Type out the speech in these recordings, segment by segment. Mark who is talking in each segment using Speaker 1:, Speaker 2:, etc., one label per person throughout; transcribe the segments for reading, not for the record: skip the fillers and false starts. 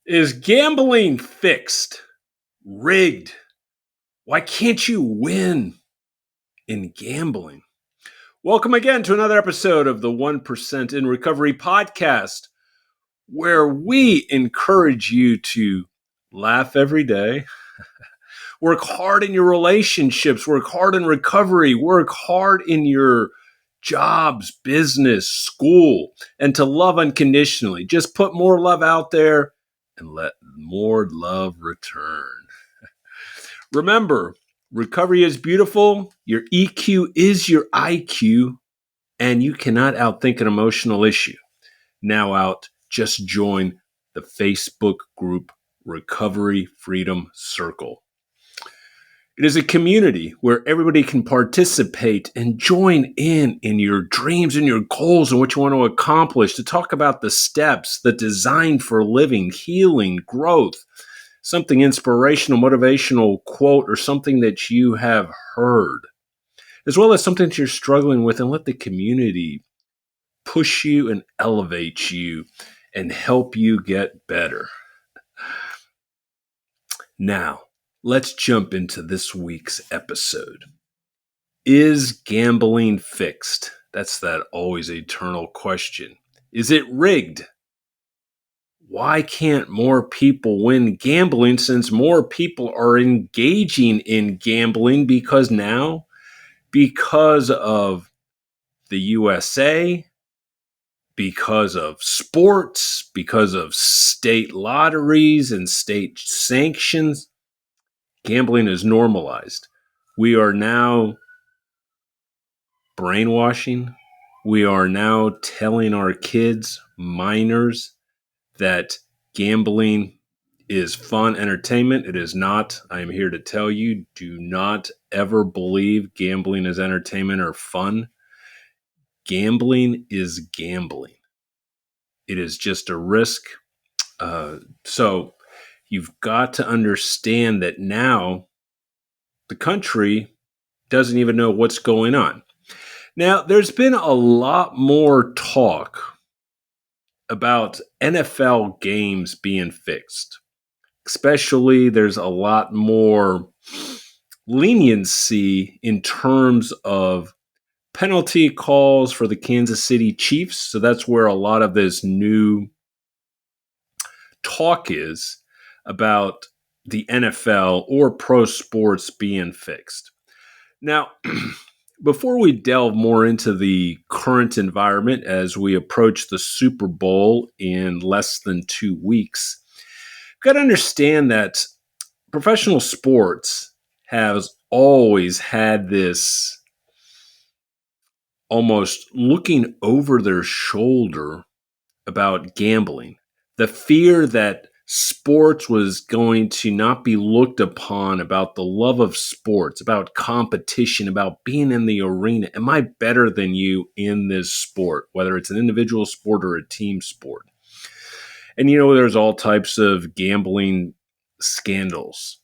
Speaker 1: Is gambling fixed? Rigged? Why can't you win in gambling? Welcome again to another episode of the 1% in Recovery podcast, where we encourage you to laugh every day, work hard in your relationships, work hard in recovery, work hard in your jobs, business, school, and to love unconditionally. Just put more love out there and let more love return. Remember, recovery is beautiful. Your EQ is your IQ, and you cannot outthink an emotional issue. Now out, just join the Facebook group Recovery Freedom Circle. It is a community where everybody can participate and join in your dreams and your goals and what you want to accomplish, to talk about the steps, the design for living, healing, growth, something inspirational, motivational quote, or something that you have heard, as well as something that you're struggling with, and let the community push you and elevate you and help you get better. Now, let's jump into this week's episode. Is gambling fixed? That's that always eternal question. Is it rigged? Why can't more people win gambling, since more people are engaging in gambling? Because of the USA, because of sports, because of state lotteries and state sanctions, gambling is normalized. We are now brainwashing. We are now telling our kids, minors, that gambling is fun entertainment. It is not. I am here to tell you, do not ever believe gambling is entertainment or fun. Gambling is gambling. It is just a risk. So you've got to understand that now the country doesn't even know what's going on. Now, there's been a lot more talk about NFL games being fixed. Especially, there's a lot more leniency in terms of penalty calls for the Kansas City Chiefs. So that's where a lot of this new talk is about the NFL or pro sports being fixed. Now, before we delve more into the current environment as we approach the Super Bowl in less than 2 weeks, you've got to understand that professional sports has always had this almost looking over their shoulder about gambling. The fear that sports was going to not be looked upon, about the love of sports, about competition, about being in the arena. Am I better than you in this sport, whether it's an individual sport or a team sport? And there's all types of gambling scandals,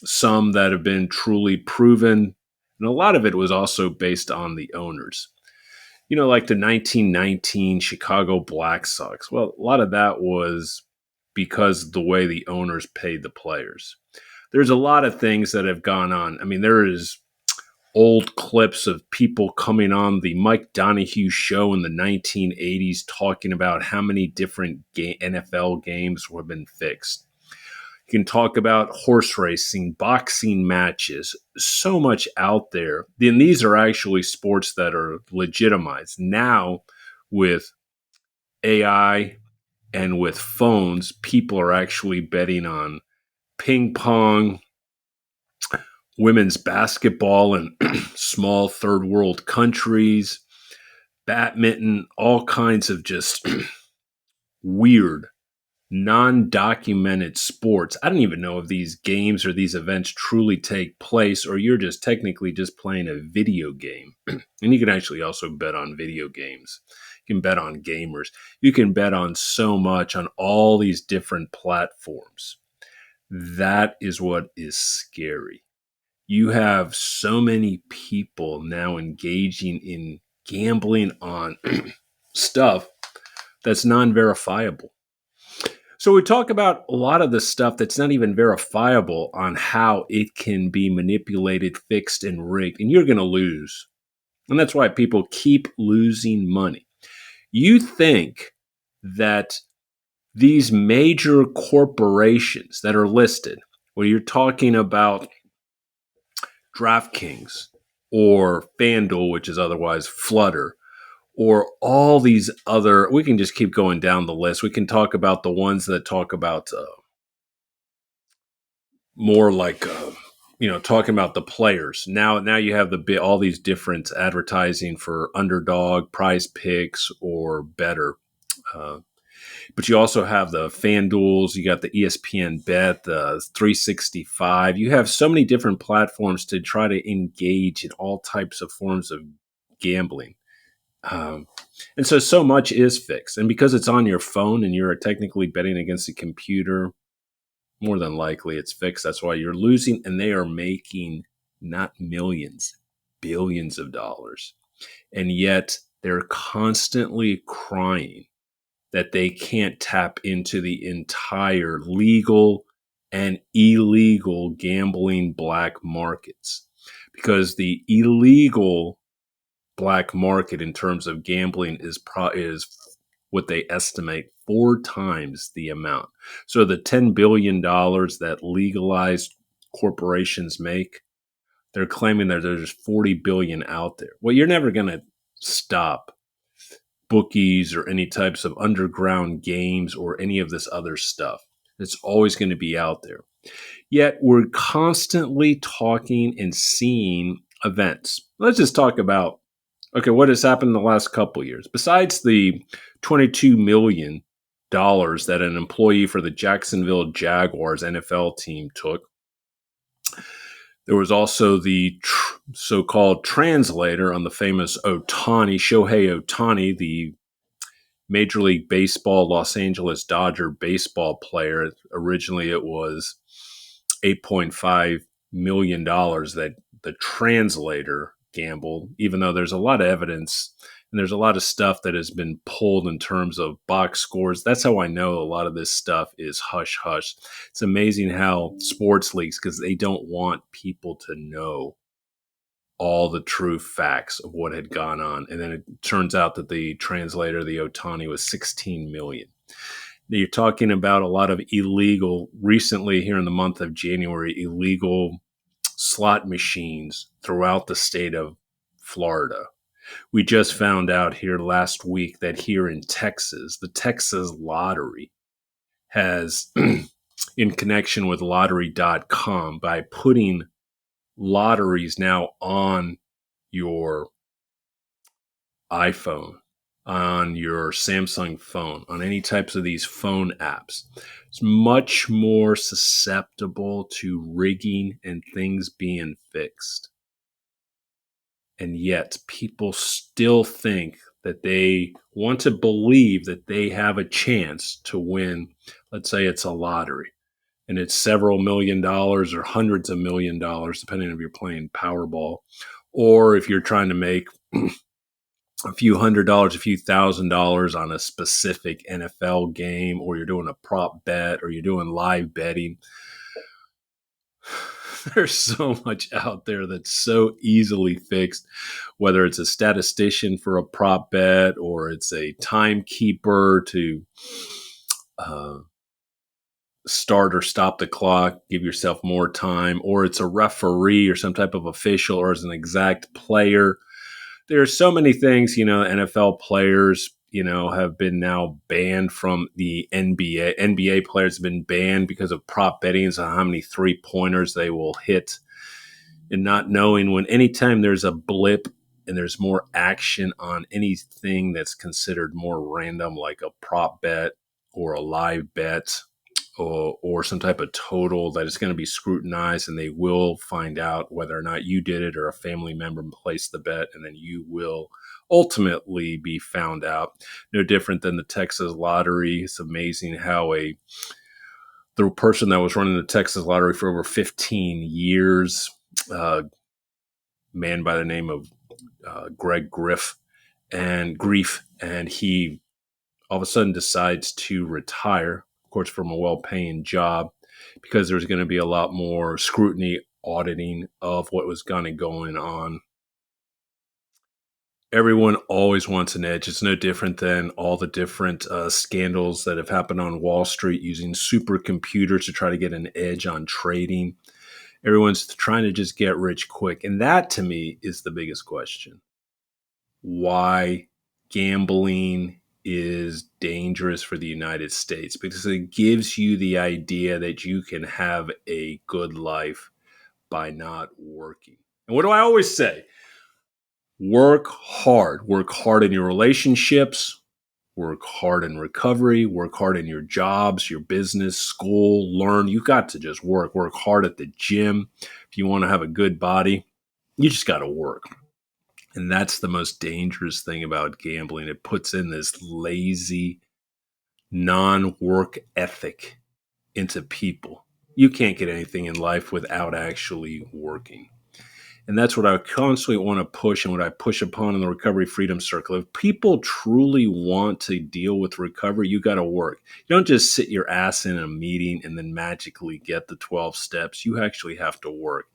Speaker 1: some that have been truly proven, and a lot of it was also based on the owners. Like the 1919 Chicago Black Sox. Well, a lot of that was because of the way the owners paid the players. There's a lot of things that have gone on. I mean, there is old clips of people coming on the Mike Donahue show in the 1980s talking about how many different NFL games have been fixed. You can talk about horse racing, boxing matches, so much out there. Then these are actually sports that are legitimized. Now, with AI and with phones, people are actually betting on ping pong, women's basketball in small third world countries, badminton, all kinds of just weird, non-documented sports. I don't even know if these games or these events truly take place, or you're just technically just playing a video game. And you can actually also bet on video games. You can bet on gamers. You can bet on so much on all these different platforms. That is what is scary. You have so many people now engaging in gambling on stuff that's non-verifiable. So we talk about a lot of the stuff that's not even verifiable on how it can be manipulated, fixed, and rigged, and you're going to lose. And that's why people keep losing money. You think that these major corporations that are listed, where you're talking about DraftKings or FanDuel, which is otherwise Flutter, or all these other, we can just keep going down the list. We can talk about the ones that talk about more like, talking about the players. Now you have all these different advertising for underdog, prize picks, or better. Uh, But you also have the FanDuels, you got the ESPN Bet, the 365. You have so many different platforms to try to engage in all types of forms of gambling. Um, and so much is fixed. And because it's on your phone and you're technically betting against a computer, more than likely it's fixed. That's why you're losing. And they are making not millions, billions of dollars. And yet they're constantly crying that they can't tap into the entire legal and illegal gambling black markets, because the illegal black market in terms of gambling is what they estimate 4 times the amount. So the $10 billion that legalized corporations make, they're claiming that there's 40 billion out there. Well, you're never going to stop bookies or any types of underground games or any of this other stuff. It's always going to be out there. Yet we're constantly talking and seeing events. Let's just talk about, okay, what has happened in the last couple of years. Besides the $22 million that an employee for the Jacksonville Jaguars NFL team took, there was also the so-called translator on the famous Shohei Ohtani, the Major League Baseball Los Angeles Dodger baseball player. Originally, it was $8.5 million that the translator gambled, even though there's a lot of evidence and there's a lot of stuff that has been pulled in terms of box scores. That's how I know a lot of this stuff is hush hush. It's amazing how sports leagues, because they don't want people to know all the true facts of what had gone on. And then it turns out that the translator, the Ohtani, was 16 million. You're talking about a lot of illegal, recently here in the month of January, illegal slot machines throughout the state of Florida. We just found out here last week that here in Texas, the Texas Lottery has, in connection with lottery.com, by putting lotteries now on your iPhone, on your Samsung phone, on any types of these phone apps, it's much more susceptible to rigging and things being fixed. And yet people still think that they want to believe that they have a chance to win. Let's say it's a lottery and it's several $1,000,000 or hundreds of $1,000,000, depending if you're playing Powerball or if you're trying to make a few $100s, a few $1,000s on a specific NFL game, or you're doing a prop bet, or you're doing live betting. There's so much out there that's so easily fixed, whether it's a statistician for a prop bet, or it's a timekeeper to start or stop the clock, give yourself more time, or it's a referee or some type of official, or as an exact player. There are so many things, NFL players, have been now banned from the NBA. NBA players have been banned because of prop betting on how many 3-pointers they will hit, and not knowing when anytime there's a blip and there's more action on anything that's considered more random, like a prop bet or a live bet, or some type of total, that is going to be scrutinized, and they will find out whether or not you did it or a family member placed the bet, and then you will ultimately be found out. No different than the Texas Lottery. It's amazing how the person that was running the Texas Lottery for over 15 years, man by the name of Greg Grief, and he all of a sudden decides to retire. of course, from a well-paying job, because there's going to be a lot more scrutiny, auditing of what was going on. Everyone always wants an edge. It's no different than all the different scandals that have happened on Wall Street using supercomputers to try to get an edge on trading. Everyone's trying to just get rich quick. And that, to me, is the biggest question. Why gambling is dangerous for the United States? Because it gives you the idea that you can have a good life by not working. And what do I always say? Work hard. Work hard in your relationships. Work hard in recovery. Work hard in your jobs, your business, school, learn. You've got to just work. Work hard at the gym. If you want to have a good body, you just got to work. And that's the most dangerous thing about gambling. It puts in this lazy, non-work ethic into people. You can't get anything in life without actually working. And that's what I constantly want to push, and what I push upon in the Recovery Freedom Circle. If people truly want to deal with recovery, you got to work. You don't just sit your ass in a meeting and then magically get the 12 steps. You actually have to work.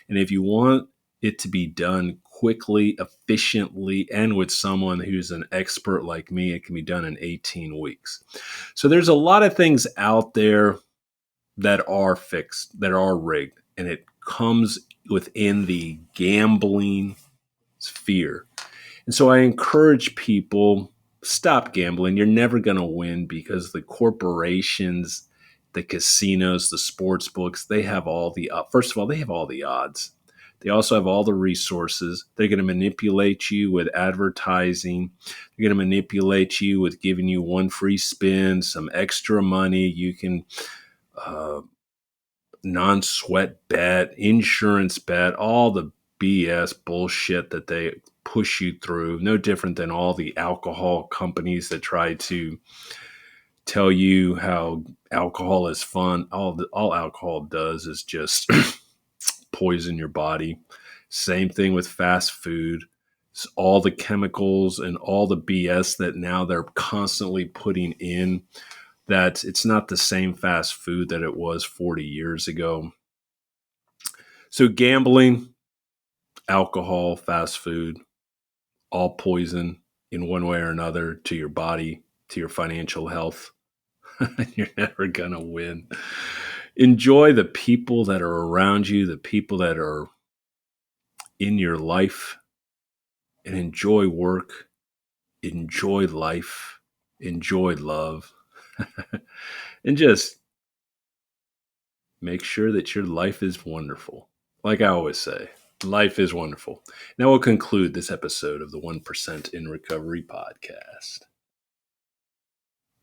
Speaker 1: And if you want it to be done quickly, efficiently, and with someone who's an expert like me, it can be done in 18 weeks. So there's a lot of things out there that are fixed, that are rigged, and it comes within the gambling sphere. And so I encourage people, stop gambling. You're never going to win, because the corporations, the casinos, the sports books, they have all the, first of all, they have all the odds. They also have all the resources. They're going to manipulate you with advertising. They're going to manipulate you with giving you one free spin, some extra money. You can non-sweat bet, insurance bet, all the BS bullshit that they push you through. No different than all the alcohol companies that try to tell you how alcohol is fun. All alcohol does is just poison your body. Same thing with fast food. It's all the chemicals and all the BS that now they're constantly putting in, that it's not the same fast food that it was 40 years ago. So gambling, alcohol, fast food, all poison in one way or another to your body, to your financial health. You're never going to win. Enjoy the people that are around you, the people that are in your life, and enjoy work, enjoy life, enjoy love, and just make sure that your life is wonderful. Like I always say, life is wonderful. Now we'll conclude this episode of the 1% in Recovery podcast.